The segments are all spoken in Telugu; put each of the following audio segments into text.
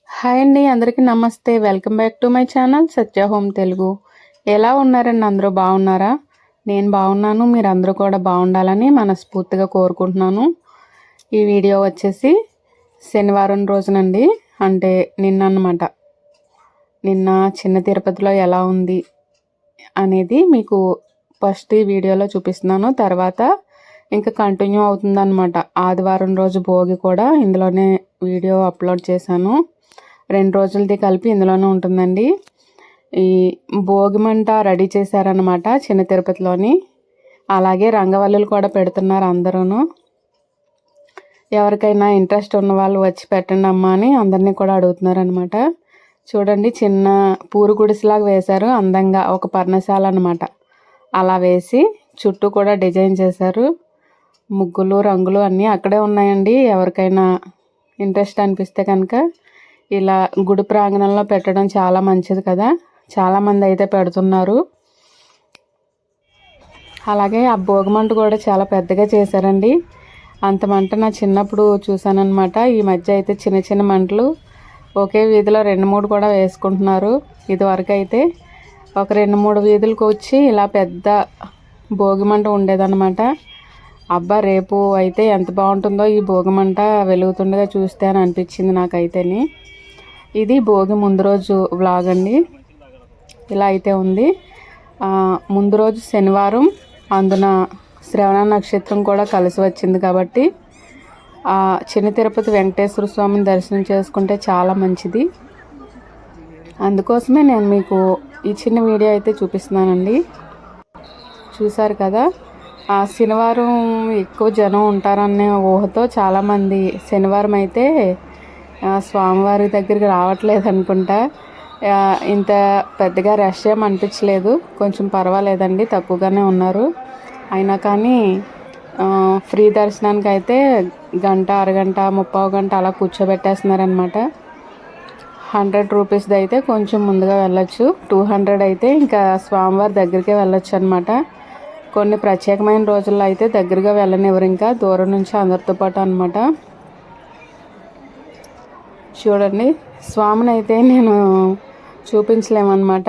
హాయ్ అండి, అందరికీ నమస్తే. Welcome back to my channel Satya home Telugu. ఎలా ఉన్నారండి? అందరూ బాగున్నారా? నేను బాగున్నాను. మీరు అందరూ కూడా బాగుండాలని మనస్ఫూర్తిగా కోరుకుంటున్నాను. ఈ వీడియో వచ్చేసి శనివారం రోజునండి, అంటే నిన్న అన్నమాట. నిన్న చిన్న తిరుపతిలో ఎలా ఉంది అనేది మీకు ఫస్ట్ ఈ వీడియోలో చూపిస్తున్నాను. తర్వాత ఇంకా కంటిన్యూ అవుతుందన్నమాట. ఆదివారం రోజు భోగి కూడా ఇందులోనే వీడియో అప్లోడ్ చేశాను. 2 రోజులది కలిపి ఇందులోనే ఉంటుందండి. ఈ భోగి మంట రెడీ చేశారనమాట చిన్న తిరుపతిలోని. అలాగే రంగవల్లులు కూడా పెడుతున్నారు అందరూను. ఎవరికైనా ఇంట్రెస్ట్ ఉన్న వాళ్ళు వచ్చి పెట్టండి అమ్మా అని అందరినీ కూడా అడుగుతున్నారు అనమాట. చూడండి, చిన్న పూరు గుడిసెలాగా వేశారు అందంగా, ఒక పర్ణశాల అనమాట. అలా వేసి చుట్టూ కూడా డిజైన్ చేశారు. ముగ్గులు రంగులు అన్నీ అక్కడే ఉన్నాయండి. ఎవరికైనా ఇంట్రెస్ట్ అనిపిస్తే కనుక ఇలా గుడి ప్రాంగణంలో పెట్టడం చాలా మంచిది కదా. చాలామంది అయితే పెడుతున్నారు. అలాగే ఆ భోగిమంట కూడా చాలా పెద్దగా చేశారండి. అంత మంట నా చిన్నప్పుడు చూశానన్నమాట. ఈ మధ్య అయితే చిన్న చిన్న మంటలు ఒకే వీధిలో 2-3 కూడా వేసుకుంటున్నారు. ఇదివరకు అయితే ఒక 2-3 వీధులకు వచ్చి ఇలా పెద్ద భోగిమంట ఉండేదన్నమాట. అబ్బా, రేపు అయితే ఎంత బాగుంటుందో ఈ భోగిమంట వెలుగుతుండగా చూస్తే అని అనిపించింది నాకైతేని. ఇది భోగి ముందు రోజు వ్లాగ్ అండి. ఇలా అయితే ఉంది. ముందు రోజు శనివారం, అందున శ్రవణ నక్షత్రం కూడా కలిసి వచ్చింది కాబట్టి చిన్న తిరుపతి వెంకటేశ్వర స్వామిని దర్శనం చేసుకుంటే చాలా మంచిది. అందుకోసమే నేను మీకు ఈ చిన్న వీడియో అయితే చూపిస్తున్నానండి. చూసారు కదా, శనివారం ఎక్కువ జనం ఉంటారనే ఊహతో చాలామంది శనివారం అయితే స్వామివారి దగ్గరికి రావట్లేదు అనుకుంటా. ఇంత పెద్దగా రష్ ఏం అనిపించలేదు. కొంచెం పర్వాలేదండి, తక్కువగానే ఉన్నారు. అయినా కానీ ఫ్రీ దర్శనానికి అయితే గంట, అరగంట, 30 గంట అలా కూర్చోబెట్టేస్తున్నారనమాట. 100 రూపీస్ది అయితే కొంచెం ముందుగా వెళ్ళొచ్చు. 200 అయితే ఇంకా స్వామివారి దగ్గరికే వెళ్ళొచ్చు అనమాట. కొన్ని ప్రత్యేకమైన రోజుల్లో అయితే దగ్గరగా వెళ్ళనివ్వరు, ఇంకా దూరం నుంచి అందరితో పాటు అనమాట. చూడండి, స్వామిని అయితే నేను చూపించలేమన్నమాట.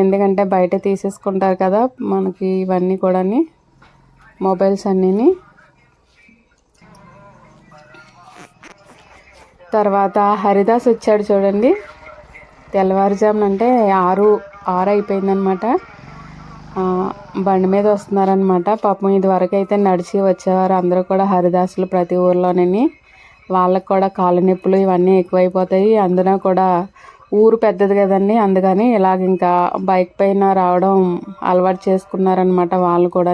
ఎందుకంటే బయట తీసేసుకుంటారు కదా మనకి ఇవన్నీ కూడా, మొబైల్స్ అన్నీని. తర్వాత హరిదాస్ వచ్చాడు చూడండి. తెల్లవారుజామున అంటే 6 అయిపోయిందనమాట. బండి మీద వస్తున్నారనమాట. పాపం ఇది వరకు అయితే నడిచి వచ్చేవారు అందరూ కూడా హరిదాసులు ప్రతి ఊర్లోనే. వాళ్ళకు కూడా కాళ్ళ నొప్పులు ఇవన్నీ ఎక్కువైపోతాయి. అందులో కూడా ఊరు పెద్దది కదండి, అందుకని ఇలాగ ఇంకా బైక్ పైన రావడం అలవాటు చేసుకున్నారనమాట వాళ్ళు కూడా.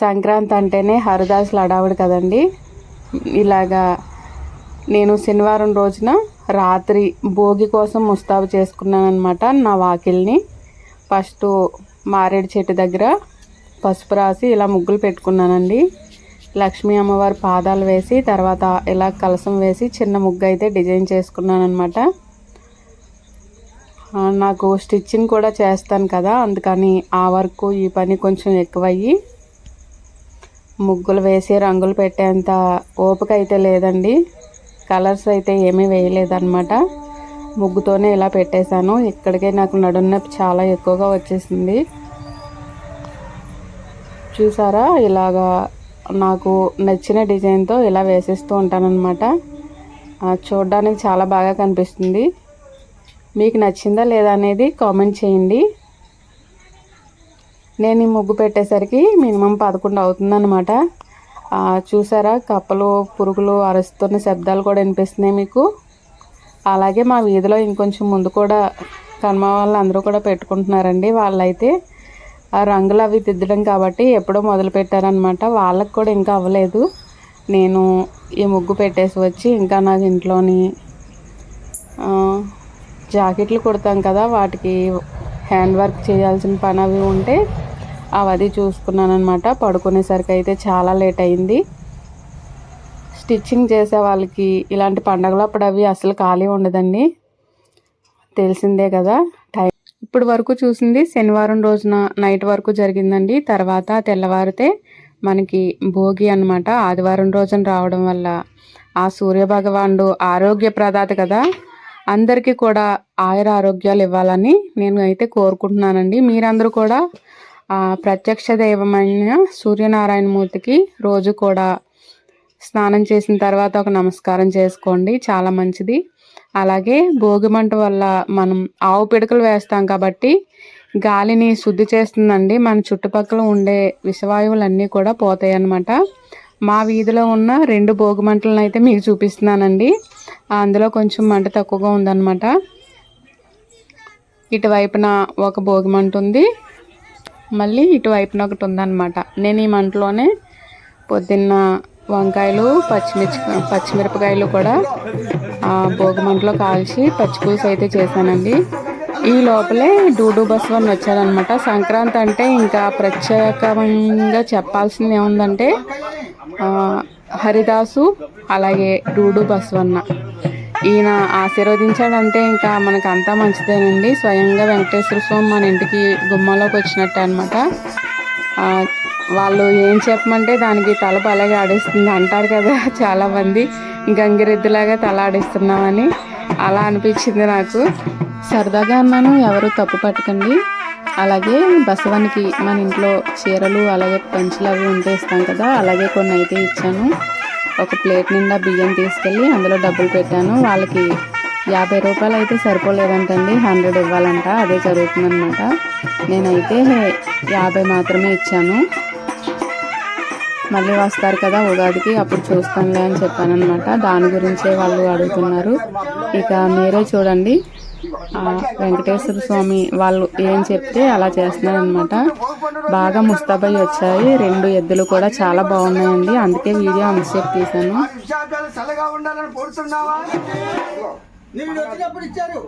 సంక్రాంతి అంటేనే హరిదాసులు అడావుడు కదండి. ఇలాగా నేను శనివారం రోజున రాత్రి భోగి కోసం ముస్తాబు చేసుకున్నాను అనమాట. నా వాకిల్ని ఫస్ట్ మారేడు చెట్టు దగ్గర పసుపు రాసి ఇలా ముగ్గులు పెట్టుకున్నానండి. లక్ష్మీ అమ్మవారి పాదాలు వేసి తర్వాత ఇలా కలసం వేసి చిన్న ముగ్గు అయితే డిజైన్ చేసుకున్నాను అనమాట. నాకు స్టిచ్చింగ్ కూడా చేస్తాను కదా, అందుకని ఆ వర్క్ ఈ పని కొంచెం ఎక్కువయ్యి ముగ్గులు వేసి రంగులు పెట్టేంత ఓపిక అయితే లేదండి. కలర్స్ అయితే ఏమీ వేయలేదన్నమాట. ముగ్గుతోనే ఇలా పెట్టేశాను. ఇక్కడికే నాకు నడుము నొప్పి చాలా ఎక్కువగా వచ్చేసింది. చూసారా, ఇలాగా నాకు నచ్చిన డిజైన్తో ఇలా వేసేస్తూ ఉంటానన్నమాట. చూడడానికి చాలా బాగా కనిపిస్తుంది. మీకు నచ్చిందా లేదా అనేది కామెంట్ చేయండి. నేను ఈ ముగ్గు పెట్టేసరికి మినిమం 11 అవుతుందన్నమాట. చూసారా, కప్పలు పురుగులు అరుస్తున్న శబ్దాలు కూడా వినిపిస్తున్నాయి మీకు. అలాగే మా వీధిలో ఇంకొంచెం ముందు కూడా కనుమ వాళ్ళు అందరూ కూడా పెట్టుకుంటున్నారండి. వాళ్ళైతే ఆ రంగులు అవి దిద్దడం కాబట్టి ఎప్పుడో మొదలు పెట్టారనమాట. వాళ్ళకి కూడా ఇంకా అవ్వలేదు. నేను ఈ ముగ్గు పెట్టేసి వచ్చి ఇంకా నాకు ఇంట్లోని జాకెట్లు కుడతాం కదా, వాటికి హ్యాండ్ వర్క్ చేయాల్సిన పని అవి ఉంటే అది చూసుకున్నాను అనమాట. పడుకునేసరికి అయితే చాలా లేట్ అయింది. స్టిచ్చింగ్ చేసే వాళ్ళకి ఇలాంటి పండగలప్పుడు అవి అసలు ఖాళీ ఉండదండి, తెలిసిందే కదా. ఇప్పుడు వరకు చూసింది శనివారం రోజున నైట్ వరకు జరిగిందండి. తర్వాత తెల్లవారితే మనకి భోగి అన్నమాట. ఆదివారం రోజున రావడం వల్ల ఆ సూర్యభగవానుడు ఆరోగ్య ప్రదాత కదా, అందరికీ కూడా ఆయుర ఆరోగ్యాలు ఇవ్వాలని నేను అయితే కోరుకుంటున్నానండి. మీరందరూ కూడా ప్రత్యక్ష దైవమైన సూర్యనారాయణమూర్తికి రోజు కూడా స్నానం చేసిన తర్వాత ఒక నమస్కారం చేసుకోండి, చాలా మంచిది. అలాగే భోగి మంట వల్ల మనం ఆవు పిడకలు వేస్తాం కాబట్టి గాలిని శుద్ధి చేస్తుందండి. మన చుట్టుపక్కల ఉండే విషవాయువులన్నీ కూడా పోతాయి అన్నమాట. మా వీధిలో ఉన్న 2 భోగి మంటలను అయితే మీకు చూపిస్తున్నానండి. అందులో కొంచెం మంట తక్కువగా ఉందన్నమాట. ఇటువైపున ఒక భోగి మంట ఉంది, మళ్ళీ ఇటువైపున ఒకటి ఉందన్నమాట. నేను ఈ మంటలోనే పొద్దున్న వంకాయలు పచ్చిమిరపకాయలు కూడా భోగి మంటలో కాల్చి పచ్చిపులుసు అయితే చేశానండి. ఈ లోపలే డూడు బసవన్న వచ్చారనమాట. సంక్రాంతి అంటే ఇంకా ప్రత్యేకంగా చెప్పాల్సింది ఏముందంటే హరిదాసు అలాగే డూడు బసవన్న ఈయన ఆశీర్వదించాడంటే ఇంకా మనకంతా మంచిదేనండి. స్వయంగా వెంకటేశ్వర స్వామి మన ఇంటికి గుమ్మంలోకి వచ్చినట్టే అనమాట. వాళ్ళు ఏం చెప్పమంటే దానికి తల అలాగే ఆడిస్తుంది అంటారు కదా చాలామంది, గంగిరెద్దులాగా తల ఆడిస్తున్నామని. అలా అనిపించింది నాకు. సరదాగా అన్నాను, ఎవరు తప్పు పట్టకండి. అలాగే బసవానికి మన ఇంట్లో చీరలు అలాగే పంచులు అవి ఉంటే ఇస్తాం కదా, అలాగే కొన్ని అయితే ఇచ్చాను. ఒక ప్లేట్ నిండా బియ్యం తీసుకెళ్ళి అందులో డబ్బులు పెట్టాను. వాళ్ళకి 50 రూపాయలు అయితే సరిపోలేదంటండి, 100 ఇవ్వాలంట. అదే జరుగుతుందన్నమాట. నేనైతే 50 మాత్రమే ఇచ్చాను. మళ్ళీ వస్తారు కదా ఉగాదికి, అప్పుడు చూస్తానులే అని చెప్పాను అనమాట. దాని గురించే వాళ్ళు అడుగుతున్నారు. ఇక మీరే చూడండి, వెంకటేశ్వర స్వామి వాళ్ళు ఏం చెప్తే అలా చేస్తున్నారు అనమాట. బాగా ముస్తాబై వచ్చాయి 2 ఎద్దులు కూడా, చాలా బాగున్నాయండి. అందుకే వీడియో అంతసేపు తీశాను. నేను వచ్చినప్పుడు ఇచ్చారు.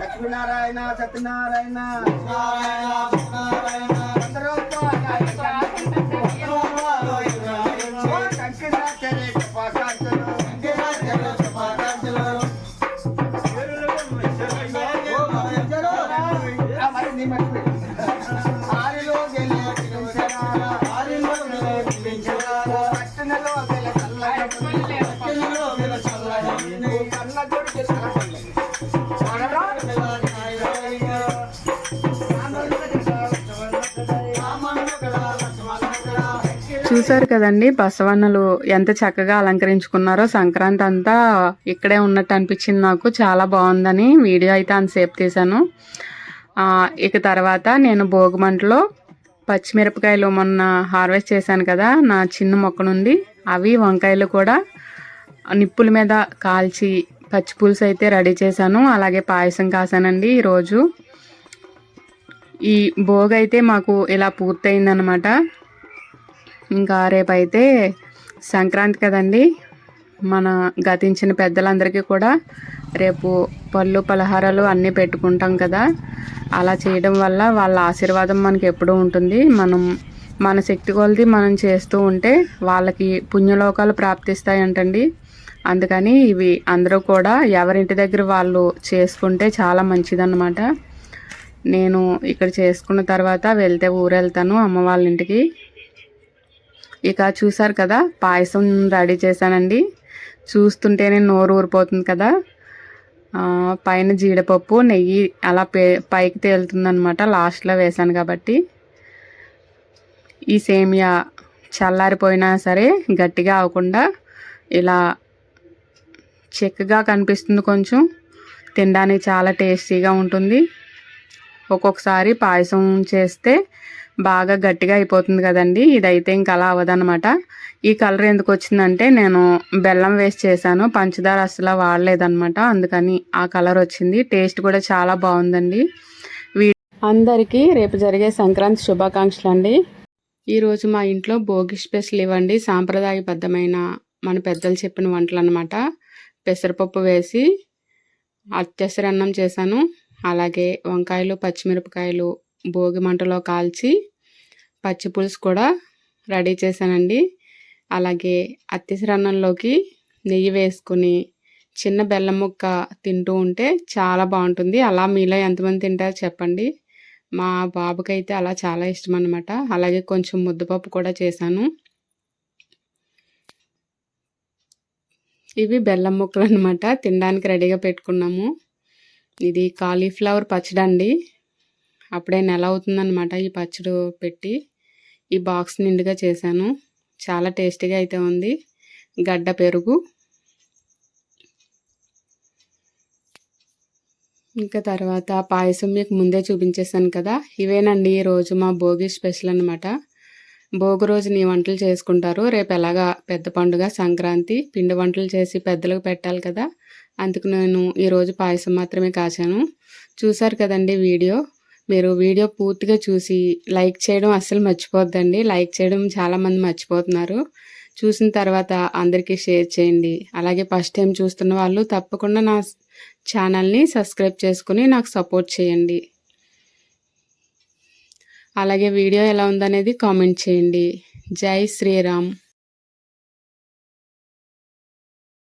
లక్ష్మీనారాయణ సత్యనారాయణ చూసారు కదండి బసవన్నలు ఎంత చక్కగా అలంకరించుకున్నారో. సంక్రాంతి అంతా ఇక్కడే ఉన్నట్టు అనిపించింది నాకు. చాలా బాగుందని వీడియో అయితే అంతసేపు తీశాను. ఇక తర్వాత నేను భోగిమంటలో పచ్చిమిరపకాయలు మొన్న హార్వెస్ట్ చేశాను కదా నా చిన్న మొక్క నుండి, అవి వంకాయలు కూడా నిప్పుల మీద కాల్చి పచ్చి పులుసు అయితే రెడీ చేశాను. అలాగే పాయసం కాసానండి ఈరోజు. ఈ భోగి అయితే మాకు ఇలా పూర్తయిందనమాట. ఇంకా రేపైతే సంక్రాంతి కదండి, మన గతించిన పెద్దలందరికీ కూడా రేపు పళ్ళు పలహారాలు అన్నీ పెట్టుకుంటాం కదా. అలా చేయడం వల్ల వాళ్ళ ఆశీర్వాదం మనకి ఎప్పుడూ ఉంటుంది. మన శక్తి కొలది మనం చేస్తూ ఉంటే వాళ్ళకి పుణ్యలోకాలు ప్రాప్తిస్తాయంటండి. అందుకని ఇవి అందరూ కూడా ఎవరింటి దగ్గర వాళ్ళు చేసుకుంటే చాలా మంచిదన్నమాట. నేను ఇక్కడ చేసుకున్న తర్వాత ఊరెళ్తాను అమ్మ వాళ్ళ ఇంటికి. ఇక చూసారు కదా పాయసం రెడీ చేశానండి. చూస్తుంటేనే నోరు ఊరిపోతుంది కదా. పైన జీడిపప్పు నెయ్యి అలా పైకి తేలుతుందనమాట, లాస్ట్లో వేసాను కాబట్టి. ఈ సేమియా చల్లారిపోయినా సరే గట్టిగా అవ్వకుండా ఇలా చిక్కగా కనిపిస్తుంది. కొంచెం తినడానికి చాలా టేస్టీగా ఉంటుంది. ఒక్కొక్కసారి పాయసం చేస్తే బాగా గట్టిగా అయిపోతుంది కదండి, ఇదైతే ఇంకా అలా అవ్వదన్నమాట. ఈ కలర్ ఎందుకు వచ్చిందంటే నేను బెల్లం వేసి చేశాను, పంచదార అసలు వాడలేదన్నమాట. అందుకని ఆ కలర్ వచ్చింది. టేస్ట్ కూడా చాలా బాగుందండి. అందరికీ రేపు జరిగే సంక్రాంతి శుభాకాంక్షలు అండి. ఈరోజు మా ఇంట్లో భోగి స్పెషల్ ఇవ్వండి, సాంప్రదాయబద్ధమైన మన పెద్దలు చెప్పిన వంటలు అనమాట. పెసరపప్పు వేసి అత్యసరన్నం చేశాను. అలాగే వంకాయలు, పచ్చిమిరపకాయలు భోగి మంటలో కాల్చి పచ్చి పులుసు కూడా రెడీ చేశానండి. అలాగే అత్యసరన్నంలోకి నెయ్యి వేసుకుని చిన్న బెల్లం ముక్క తింటూ ఉంటే చాలా బాగుంటుంది. అలా మీలో ఎంతమంది తింటారో చెప్పండి. మా బాబుకైతే అలా చాలా ఇష్టం అన్నమాట. అలాగే కొంచెం ముద్దపప్పు కూడా చేశాను. ఇవి బెల్లం ముక్కలు అనమాట. తినడానికి రెడీగా పెట్టుకున్నాము. ఇది కాలీఫ్లవర్ పచ్చడి అండి. అప్పుడే నెల అవుతుందన్నమాట ఈ పచ్చడి పెట్టి. ఈ బాక్స్ నిండుగా చేశాను. చాలా టేస్టీగా అయితే ఉంది. గడ్డ పెరుగు, ఇంకా తర్వాత పాయసం మీకు ముందే చూపించేశాను కదా. ఇవేనండి ఈరోజు మా భోగి స్పెషల్ అనమాట. భోగి రోజున ఈ వంటలు చేసుకుంటారు. రేపు ఎలాగా పెద్ద పండుగ సంక్రాంతి, పిండి వంటలు చేసి పెద్దలకు పెట్టాలి కదా. అందుకు నేను ఈరోజు పాయసం మాత్రమే కాచాను. చూసారు కదండి వీడియో. మీరు వీడియో పూర్తిగా చూసి లైక్ చేయడం అస్సలు మర్చిపోద్దండి. లైక్ చేయడం చాలామంది మర్చిపోతున్నారు. చూసిన తర్వాత అందరికీ షేర్ చేయండి. అలాగే ఫస్ట్ టైం చూస్తున్న వాళ్ళు తప్పకుండా నా ఛానల్ని సబ్స్క్రైబ్ చేసుకుని నాకు సపోర్ట్ చేయండి. అలాగే వీడియో ఎలా ఉందనేది కామెంట్ చేయండి. జై శ్రీరామ్.